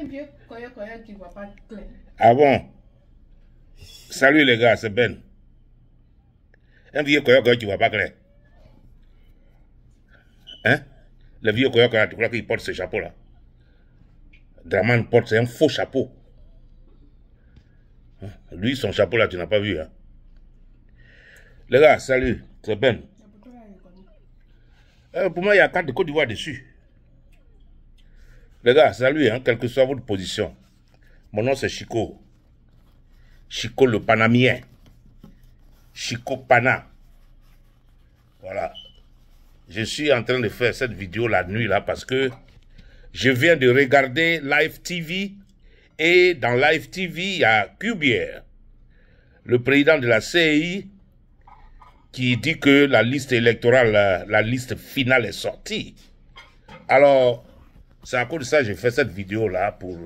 un vieux coyote qui ne voit pas clair. Ah bon? Salut les gars, c'est Ben. Un vieux coyote qui ne voit pas clair. Hein? Le vieux coyote, tu crois qu'il porte ce chapeau-là? Draman porte, c'est un faux chapeau. Hein? Lui, son chapeau-là, tu n'as pas vu. Hein? Les gars, salut, c'est Ben. Pour moi, il y a carte de Côte d'Ivoire dessus. Les gars, salut, hein, quelle que soit votre position. Mon nom, c'est Chico. Chico le Panamien. Chico Pana. Voilà. Je suis en train de faire cette vidéo la nuit, là, parce que je viens de regarder Live TV. Et dans Live TV, il y a Cubier, le président de la CEI, qui dit que la liste électorale, la liste finale est sortie. Alors, c'est à cause de ça que j'ai fait cette vidéo-là pour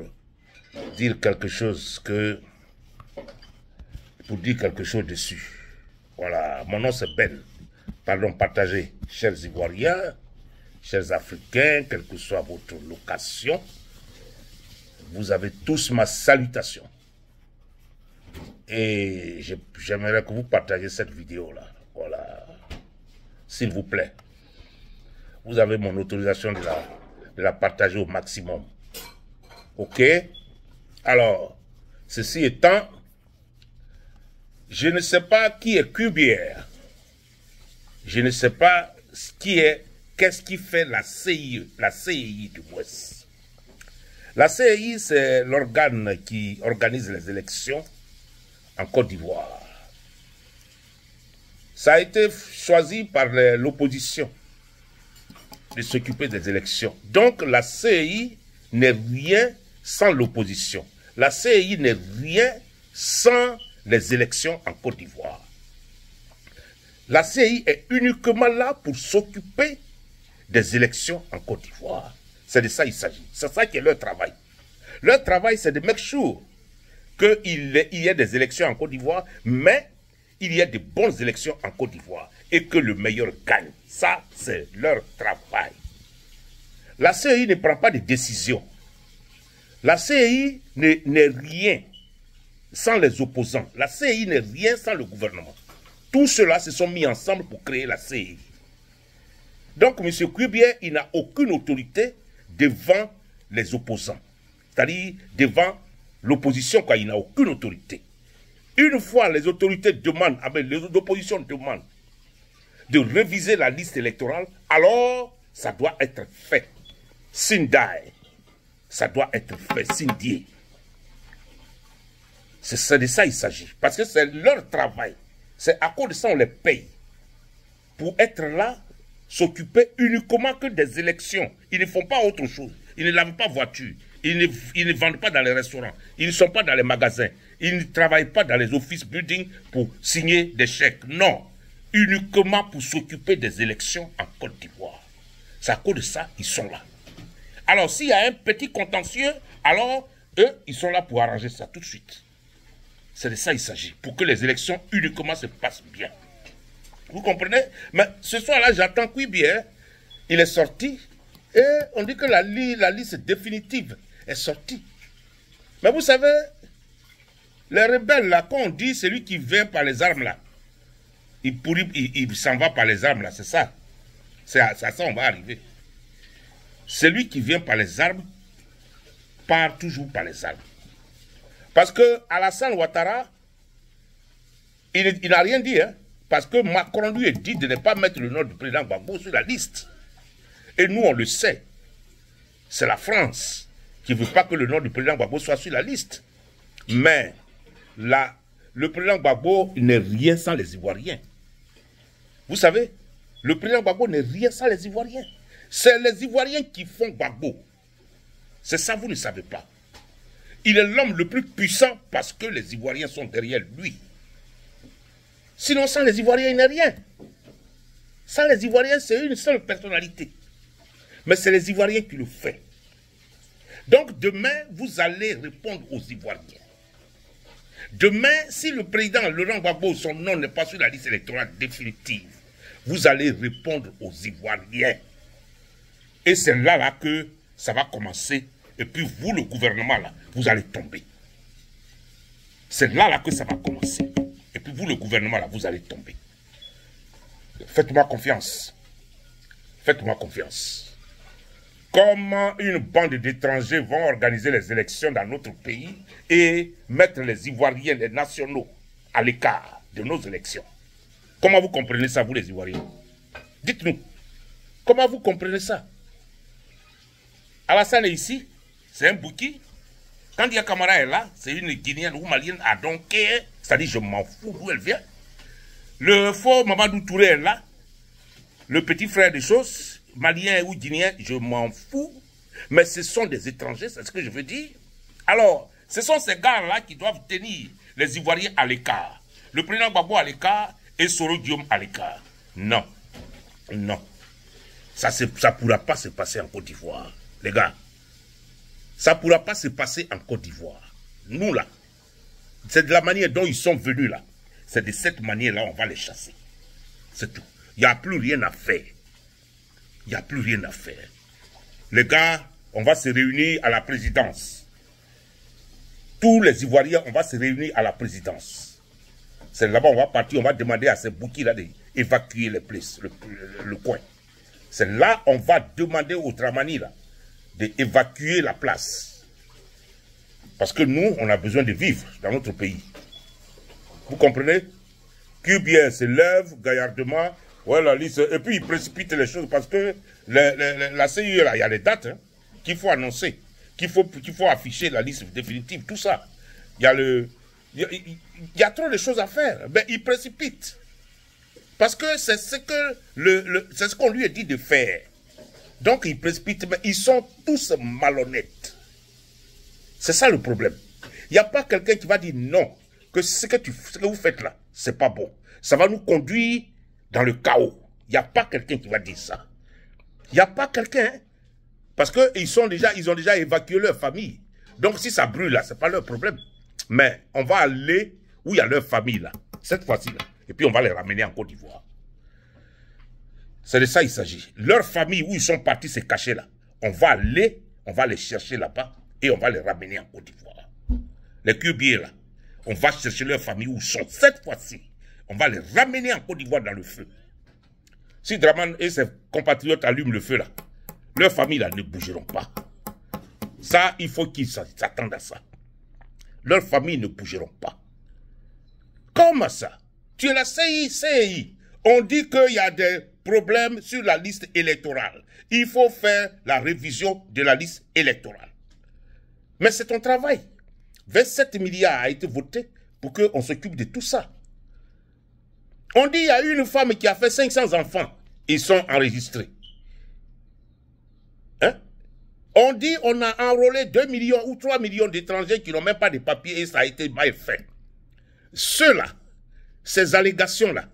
dire quelque chose dessus. Voilà, mon nom c'est Ben. Pardon, partagez, chers Ivoiriens, chers Africains, quelle que soit votre location, vous avez tous ma salutation. Et j'aimerais que vous partagiez cette vidéo-là. Voilà. S'il vous plaît. Vous avez mon autorisation de la partager au maximum. Ok? Alors, ceci étant, je ne sais pas qui est Cubier. Je ne sais pas qu'est-ce qui fait la CEI du Ouest. La CEI, c'est l'organe qui organise les élections en Côte d'Ivoire. Ça a été choisi par l'opposition de s'occuper des élections. Donc la CEI n'est rien sans l'opposition. La CEI n'est rien sans les élections en Côte d'Ivoire. La CEI est uniquement là pour s'occuper des élections en Côte d'Ivoire. C'est de ça qu'il s'agit. C'est ça qui est leur travail. Leur travail, c'est de make sure qu'il y ait des élections en Côte d'Ivoire, mais il y ait de bonnes élections en Côte d'Ivoire et que le meilleur gagne. Ça, c'est leur travail. La CEI ne prend pas de décision. La CEI n'est rien sans les opposants. La CEI n'est rien sans le gouvernement. Tous ceux-là se sont mis ensemble pour créer la CEI. Donc, M. Cubier, il n'a aucune autorité devant les opposants. C'est-à-dire devant l'opposition, il n'a aucune autorité. Une fois les autorités demandent, l'opposition demande de réviser la liste électorale, alors ça doit être fait. Sindai. Ça doit être fait, Sindier. C'est de ça qu'il s'agit. Parce que c'est leur travail. C'est à cause de ça qu'on les paye. Pour être là, s'occuper uniquement que des élections. Ils ne font pas autre chose. Ils ne lavent pas voiture. Ils ne vendent pas dans les restaurants. Ils ne sont pas dans les magasins. Ils ne travaillent pas dans les office buildings pour signer des chèques. Non. Uniquement pour s'occuper des élections en Côte d'Ivoire. C'est à cause de ça qu'ils sont là. Alors, s'il y a un petit contentieux, alors, eux, ils sont là pour arranger ça tout de suite. C'est de ça qu'il s'agit. Pour que les élections uniquement se passent bien. Vous comprenez? Mais ce soir-là, j'attends Cubier. Il est sorti. Et on dit que la liste définitive est sortie. Mais vous savez, les rebelles, là, quand on dit celui qui vient par les armes, là, il s'en va par les armes, là, c'est ça. C'est à ça on va arriver. Celui qui vient par les armes part toujours par les armes. Parce que Alassane Ouattara, il n'a rien dit, hein, parce que Macron lui a dit de ne pas mettre le nom du président Gbagbo sur la liste. Et nous, on le sait. C'est la France qui ne veut pas que le nom du président Gbagbo soit sur la liste. Mais le président Gbagbo n'est rien sans les Ivoiriens. Vous savez, le président Gbagbo n'est rien sans les Ivoiriens. C'est les Ivoiriens qui font Gbagbo. C'est ça, vous ne savez pas. Il est l'homme le plus puissant parce que les Ivoiriens sont derrière lui. Sinon, sans les Ivoiriens, il n'est rien. Sans les Ivoiriens, c'est une seule personnalité. Mais c'est les Ivoiriens qui le font. Donc, demain, vous allez répondre aux Ivoiriens. Demain, si le président Laurent Gbagbo, son nom n'est pas sur la liste électorale définitive, vous allez répondre aux Ivoiriens. Et c'est là que ça va commencer Et puis vous, le gouvernement, là, vous allez tomber. C'est là que ça va commencer. Et puis vous, le gouvernement, là, vous allez tomber. Faites-moi confiance. Faites-moi confiance. Comment une bande d'étrangers vont organiser les élections dans notre pays et mettre les Ivoiriens, les nationaux, à l'écart de nos élections? Comment vous comprenez ça, vous les Ivoiriens? Dites-nous. Comment vous comprenez ça? Alassane est ici, c'est un bouki. Quand Dia Camara est là, c'est une Guinéenne ou Malienne à Donké, c'est-à-dire je m'en fous d'où elle vient. Le faux Mamadou Touré est là, le petit frère des choses, Malien ou Guinéen, je m'en fous. Mais ce sont des étrangers, c'est ce que je veux dire. Alors, ce sont ces gars-là qui doivent tenir les Ivoiriens à l'écart. Le président Gbagbo à l'écart et Soro Guillaume à l'écart. Non, non. Ça ne pourra pas se passer en Côte d'Ivoire, les gars. Ça ne pourra pas se passer en Côte d'Ivoire. Nous, là, c'est de la manière dont ils sont venus, là. C'est de cette manière-là on va les chasser. C'est tout. Il n'y a plus rien à faire. Il n'y a plus rien à faire. Les gars, on va se réunir à la présidence. Tous les Ivoiriens, on va se réunir à la présidence. C'est là-bas, on va partir, on va demander à ces bouquins-là d'évacuer les places, le coin. C'est là, on va demander aux Dramani, là, d'évacuer la place. Parce que nous, on a besoin de vivre dans notre pays. Vous comprenez? Kubien se lève gaillardement, ouais, la liste, et puis il précipite les choses parce que la CIE, là, il y a les dates hein, qu'il faut annoncer, qu'il faut afficher la liste définitive, tout ça. Il y a trop de choses à faire. Ben, il précipite. Parce que c'est ce qu'on lui a dit de faire. Donc il précipite, mais ils sont tous malhonnêtes. C'est ça le problème. Il n'y a pas quelqu'un qui va dire non, que ce que vous faites là, c'est pas bon. Ça va nous conduire dans le chaos. Il n'y a pas quelqu'un qui va dire ça. Il n'y a pas quelqu'un, hein, parce qu'ils ont déjà évacué leur famille. Donc si ça brûle là, ce n'est pas leur problème. Mais on va aller où il y a leur famille là, cette fois-ci là. Et puis on va les ramener en Côte d'Ivoire. C'est de ça qu'il s'agit. Leur famille où ils sont partis se cacher là, on va les chercher là-bas et on va les ramener en Côte d'Ivoire. Les Cubiers là, on va chercher leur famille où ils sont. Cette fois-ci, on va les ramener en Côte d'Ivoire dans le feu. Si Draman et ses compatriotes allument le feu là, leurs familles là ne bougeront pas. Ça, il faut qu'ils s'attendent à ça. Leurs familles ne bougeront pas. Comment ça? Tu es la CI. On dit qu'il y a des problèmes sur la liste électorale. Il faut faire la révision de la liste électorale. Mais c'est ton travail. 27 milliards a été voté pour qu'on s'occupe de tout ça. On dit qu'il y a une femme qui a fait 500 enfants. Ils sont enregistrés. Hein? On dit qu'on a enrôlé 2 millions ou 3 millions d'étrangers qui n'ont même pas de papiers et ça a été mal fait. Ceux-là, ces allégations-là,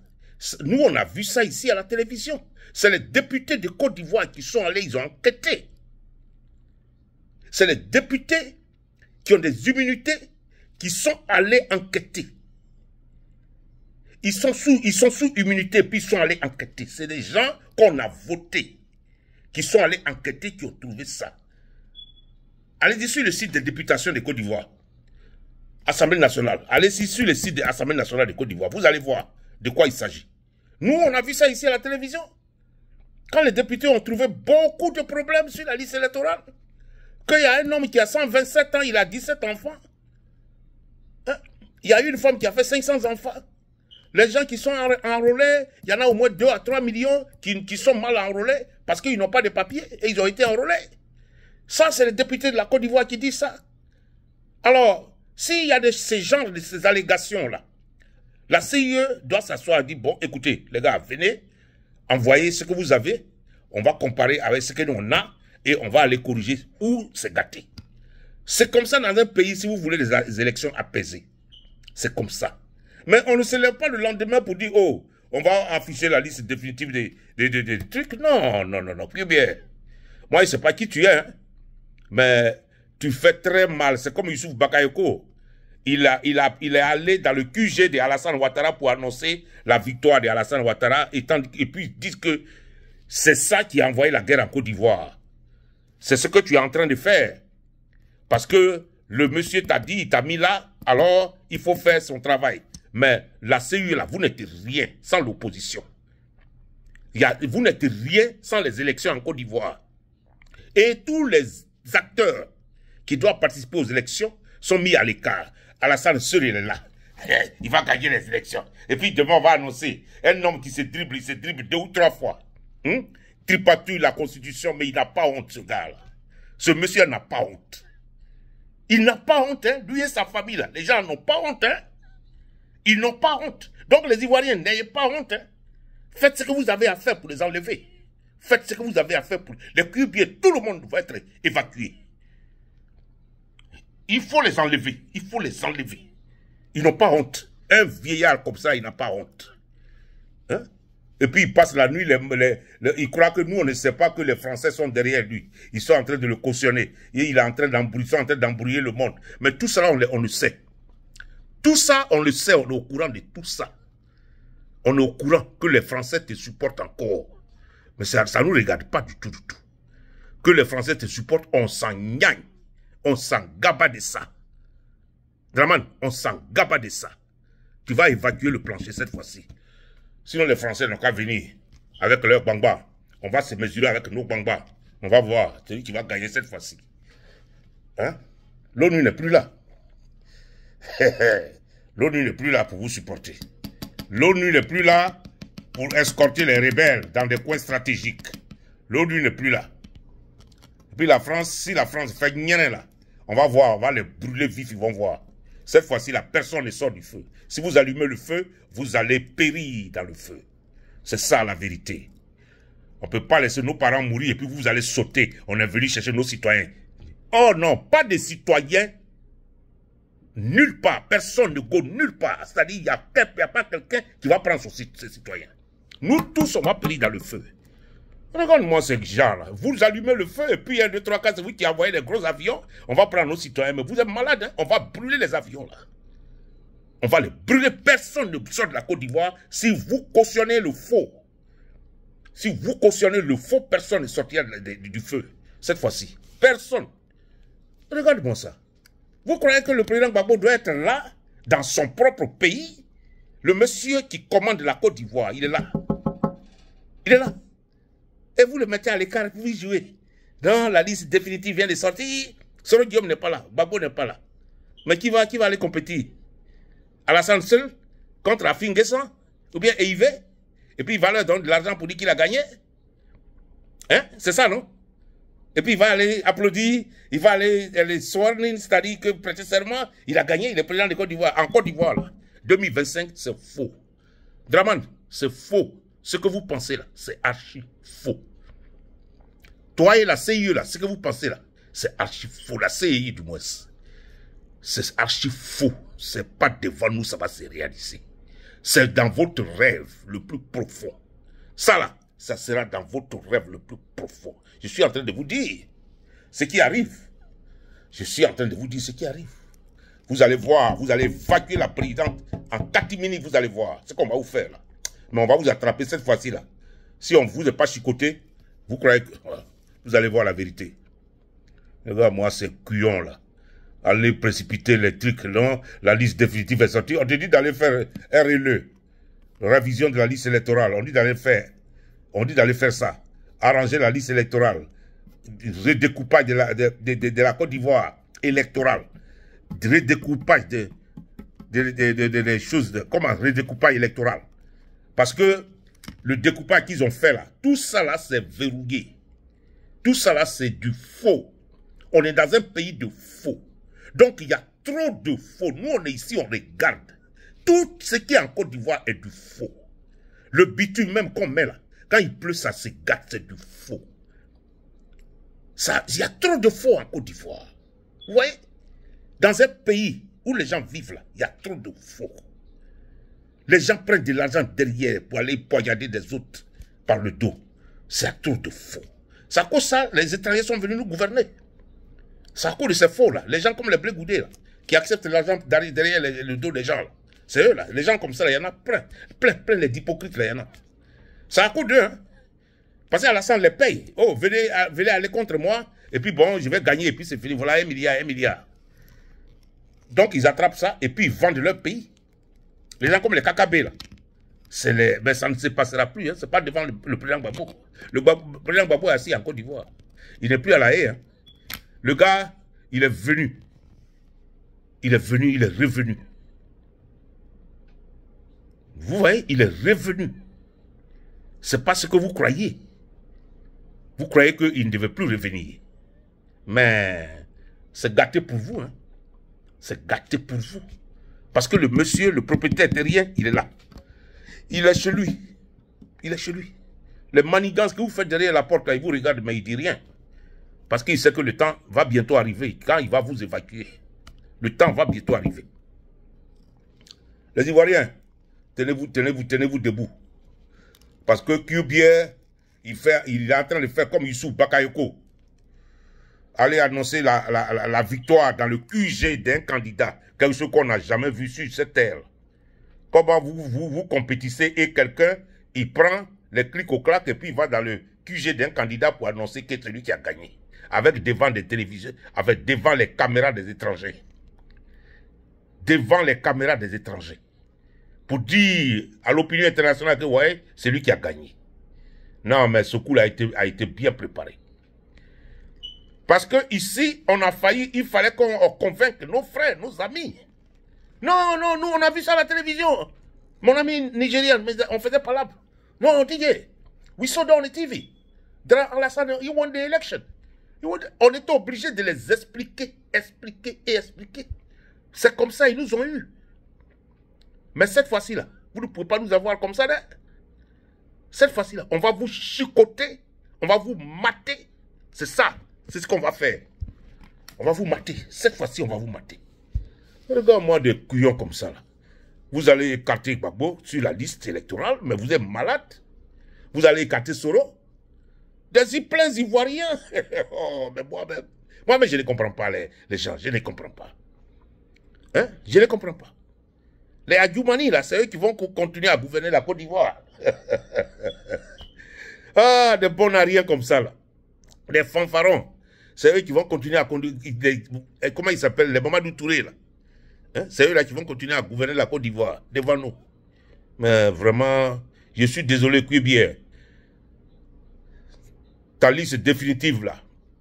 nous on a vu ça ici à la télévision. C'est les députés de Côte d'Ivoire qui sont allés, ils ont enquêté. C'est les députés qui ont des immunités qui sont allés enquêter. Ils sont sous immunité puis ils sont allés enquêter. C'est des gens qu'on a votés qui sont allés enquêter, qui ont trouvé ça. Allez-y sur le site de députation de Côte d'Ivoire. Assemblée nationale. Allez-y sur le site de l'Assemblée nationale de Côte d'Ivoire. Vous allez voir de quoi il s'agit. Nous, on a vu ça ici à la télévision. Quand les députés ont trouvé beaucoup de problèmes sur la liste électorale, qu'il y a un homme qui a 127 ans, il a 17 enfants. Hein? Il y a une femme qui a fait 500 enfants. Les gens qui sont enrôlés, il y en a au moins 2 à 3 millions qui sont mal enrôlés parce qu'ils n'ont pas de papiers et ils ont été enrôlés. Ça, c'est les députés de la Côte d'Ivoire qui disent ça. Alors, s'il y a ces allégations-là, la CIE doit s'asseoir et dire, bon, écoutez, les gars, venez, envoyez ce que vous avez, on va comparer avec ce que nous on a et on va aller corriger où c'est gâté. C'est comme ça dans un pays, si vous voulez des élections apaisées. C'est comme ça. Mais on ne se lève pas le lendemain pour dire, oh, on va afficher la liste définitive des trucs. Non, non, non, non, plus bien. Moi, je ne sais pas qui tu es, hein, mais tu fais très mal. C'est comme Youssouf Bakayoko. Il est allé dans le QG de Alassane Ouattara pour annoncer la victoire de Alassane Ouattara et puis ils disent que c'est ça qui a envoyé la guerre en Côte d'Ivoire. C'est ce que tu es en train de faire. Parce que le monsieur t'a dit, il t'a mis là, alors il faut faire son travail. Mais la CEI, là, vous n'êtes rien sans l'opposition. Vous n'êtes rien sans les élections en Côte d'Ivoire. Et tous les acteurs qui doivent participer aux élections sont mis à l'écart. Alassane Seul, il est là. Il va gagner les élections. Et puis demain, on va annoncer un homme qui il se dribble 2 ou 3 fois. Tripatouille la Constitution, mais il n'a pas honte, ce gars-là. Ce monsieur n'a pas honte. Il n'a pas honte, hein. Lui et sa famille, là. Les gens n'ont pas honte, hein. Ils n'ont pas honte. Donc les Ivoiriens, n'ayez pas honte, hein. Faites ce que vous avez à faire pour les enlever. Faites ce que vous avez à faire pour les cuibiers. Tout le monde doit être évacué. Il faut les enlever. Il faut les enlever. Ils n'ont pas honte. Un vieillard comme ça, il n'a pas honte. Hein? Et puis il passe la nuit, il croit que nous, on ne sait pas que les Français sont derrière lui. Ils sont en train de le cautionner. Et il est en train d'embrouiller le monde. Mais tout ça, on le sait. Tout ça, on le sait, on est au courant de tout ça. On est au courant que les Français te supportent encore. Mais ça ne nous regarde pas du tout, du tout. Que les Français te supportent, on s'en gagne. On s'en gaba de ça. Draman, on s'en gaba de ça. Tu vas évacuer le plancher cette fois-ci. Sinon, les Français n'ont qu'à venir avec leurs bangba. On va se mesurer avec nos bangba. On va voir. C'est lui qui va gagner cette fois-ci. Hein? L'ONU n'est plus là. L'ONU n'est plus là pour vous supporter. L'ONU n'est plus là pour escorter les rebelles dans des coins stratégiques. L'ONU n'est plus là. Et puis la France, si la France fait rien là, on va voir, on va les brûler vifs, ils vont voir. Cette fois-ci, la personne ne sort du feu. Si vous allumez le feu, vous allez périr dans le feu. C'est ça la vérité. On ne peut pas laisser nos parents mourir et puis vous allez sauter. On est venu chercher nos citoyens. Oh non, pas de citoyens. Nulle part. Personne ne go nulle part. C'est-à-dire, il n'y a pas quelqu'un qui va prendre ses citoyens. Nous tous, on va périr dans le feu. Regarde-moi ces gens-là. Vous allumez le feu et puis 1, 2, 3, 4, c'est vous qui envoyez les gros avions. On va prendre nos citoyens. Mais vous êtes malades, hein? On va brûler les avions là. On va les brûler. Personne ne sort de la Côte d'Ivoire si vous cautionnez le faux. Si vous cautionnez le faux, personne ne sortira du feu. Cette fois-ci. Personne. Regarde-moi ça. Vous croyez que le président Gbagbo doit être là, dans son propre pays? Le monsieur qui commande la Côte d'Ivoire, il est là. Il est là. Et vous le mettez à l'écart et vous jouez. Dans la liste définitive vient de sortir. Soro Guillaume n'est pas là. Gbagbo n'est pas là. Mais qui va aller compétir? Alassane Seul contre Afin Guessan? Ou bien Eivé? Et puis il va leur donner de l'argent pour dire qu'il a gagné? Hein? C'est ça, non? Et puis il va aller applaudir, il va aller sworn in, c'est-à-dire que prêter serment, il a gagné, il est président de Côte d'Ivoire. En Côte d'Ivoire, là, 2025, c'est faux. Draman, c'est faux. Ce que vous pensez là, c'est archi faux. Toi et la CIE là, ce que vous pensez là, c'est archi faux. La CIE du moins, c'est archi faux. C'est pas devant nous, ça va se réaliser. C'est dans votre rêve le plus profond. Ça là, ça sera dans votre rêve le plus profond. Je suis en train de vous dire ce qui arrive. Je suis en train de vous dire ce qui arrive. Vous allez voir, vous allez évacuer la présidente en 4 minutes, vous allez voir ce qu'on va vous faire là. Mais on va vous attraper cette fois-ci là. Si on ne vous est pas chicoté, vous croyez que vous allez voir la vérité. Regarde moi ces couillons là. Allez précipiter les trucs, non? La liste définitive est sortie. On te dit d'aller faire RLE, révision de la liste électorale. On dit d'aller faire. On dit d'aller faire ça. Arranger la liste électorale. Redécoupage de la Côte d'Ivoire électorale. Redécoupage des choses. Comment redécoupage électoral? Parce que le découpage qu'ils ont fait là, tout ça là c'est verrouillé. Tout ça là c'est du faux. On est dans un pays de faux. Donc il y a trop de faux. Nous on est ici, on regarde. Tout ce qui est en Côte d'Ivoire est du faux. Le bitume même qu'on met là, quand il pleut ça se gâte, c'est du faux. Il y a trop de faux en Côte d'Ivoire. Vous voyez? Dans un pays où les gens vivent là, il y a trop de faux. Les gens prennent de l'argent derrière pour aller poignarder des autres par le dos. C'est trop de faux. C'est à cause de ça, les étrangers sont venus nous gouverner. C'est à cause de ces faux là. Les gens comme les Blé Goudé là, qui acceptent l'argent derrière le dos des gens là. C'est eux là. Les gens comme ça, il y en a plein. Plein d'hypocrites là, il y en a. C'est à cause d'eux. Hein. Parce qu'Alassane les paye. Oh, venez aller contre moi. Et puis bon, je vais gagner, et puis c'est fini. Voilà, 1 milliard, 1 milliard. Donc, ils attrapent ça, et puis ils vendent leur pays. Les gens comme les KKB, là. Ben, ça ne se passera plus. Hein. Ce n'est pas devant le président Gbagbo. Le président Gbagbo est assis en Côte d'Ivoire. Il n'est plus à La Haye. Hein. Le gars, il est venu. Il est venu, il est revenu. Vous voyez, il est revenu. Ce n'est pas ce que vous croyez. Vous croyez qu'il ne devait plus revenir. Mais c'est gâté pour vous. Hein. C'est gâté pour vous. Parce que le monsieur, le propriétaire terrien, il est là. Il est chez lui. Il est chez lui. Les manigances que vous faites derrière la porte, là, il vous regarde, mais il ne dit rien. Parce qu'il sait que le temps va bientôt arriver. Quand il va vous évacuer, le temps va bientôt arriver. Les Ivoiriens, tenez-vous debout. Parce que Kubier, il est en train de faire comme Youssouf Bakayoko. Aller annoncer la victoire dans le QG d'un candidat, quelque chose qu'on n'a jamais vu sur cette terre. Comment vous compétissez et quelqu'un, il prend les clics au clac et puis il va dans le QG d'un candidat pour annoncer que c'est celui qui a gagné. Avec devant des télévisions, avec devant les caméras des étrangers. Devant les caméras des étrangers. Pour dire à l'opinion internationale que ouais, c'est lui qui a gagné. Non, mais ce coup-là a été bien préparé. Parce que ici, on a failli, il fallait qu'on convainque nos frères, nos amis. Non, non, nous, on a vu ça à la télévision. Mon ami nigérien, on faisait pas là. Non, DJ, we saw on the TV. Alassane, he won the election. On était obligé de les expliquer. C'est comme ça, ils nous ont eu. Mais cette fois-ci, là, vous ne pouvez pas nous avoir comme ça, là. Cette fois-ci, là, on va vous chicoter, on va vous mater. C'est ça, c'est ce qu'on va faire. On va vous mater. Cette fois-ci, on va vous mater. Regarde-moi des couillons comme ça, là. Vous allez écarter Gbagbo sur la liste électorale, mais vous êtes malade. Vous allez écarter Soro. Des pleins Ivoiriens. Oh, mais moi-même, je ne comprends pas les gens. Je ne comprends pas. Hein? Je ne comprends pas. Les Adjoumani, là, c'est eux qui vont continuer à gouverner la Côte d'Ivoire. Ah, des bons ariens comme ça, là. Des fanfarons. C'est eux qui vont continuer à conduire. Comment ils s'appellent? Les Mamadou Touré, là. Hein? C'est eux là qui vont continuer à gouverner la Côte d'Ivoire devant nous. Mais vraiment, je suis désolé, Kubier. Ta liste définitive là,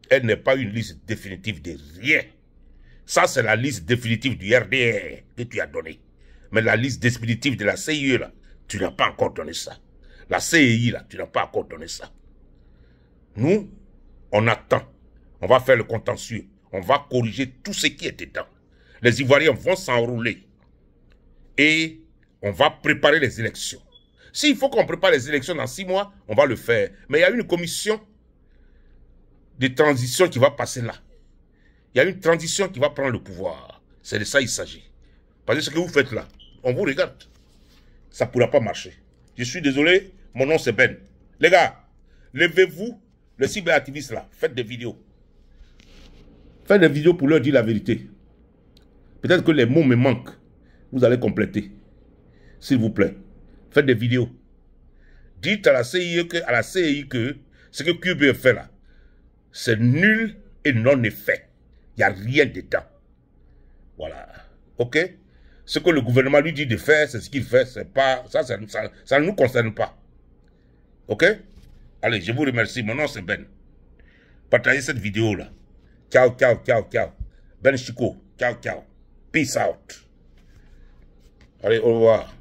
elle n'est pas une liste définitive de rien. Ça, c'est la liste définitive du RDR que tu as donnée. Mais la liste définitive de la CIE là, tu n'as pas encore donné ça. La CEI là, tu n'as pas encore donné ça. Nous, on attend. On va faire le contentieux. On va corriger tout ce qui est dedans. Les Ivoiriens vont s'enrouler. Et on va préparer les élections. S'il faut qu'on prépare les élections dans 6 mois, on va le faire. Mais il y a une commission de transition qui va passer là. Il y a une transition qui va prendre le pouvoir. C'est de ça qu'il s'agit. Parce que ce que vous faites là, on vous regarde. Ça ne pourra pas marcher. Je suis désolé, mon nom c'est Ben. Les gars, levez-vous, les cyberactivistes là, faites des vidéos. Faites des vidéos pour leur dire la vérité. Peut-être que les mots me manquent. Vous allez compléter. S'il vous plaît. Faites des vidéos. Dites à la CI que ce que QB fait là, c'est nul et non effet. Il n'y a rien dedans. Voilà. OK? Ce que le gouvernement lui dit de faire, c'est ce qu'il fait. C'est pas, ça ne nous concerne pas. OK? Allez, je vous remercie. Mon nom c'est Ben. Partagez cette vidéo là. Ciao, ciao, ciao, ciao. Ben Chico. Ciao, ciao. Peace out. Allez, au revoir.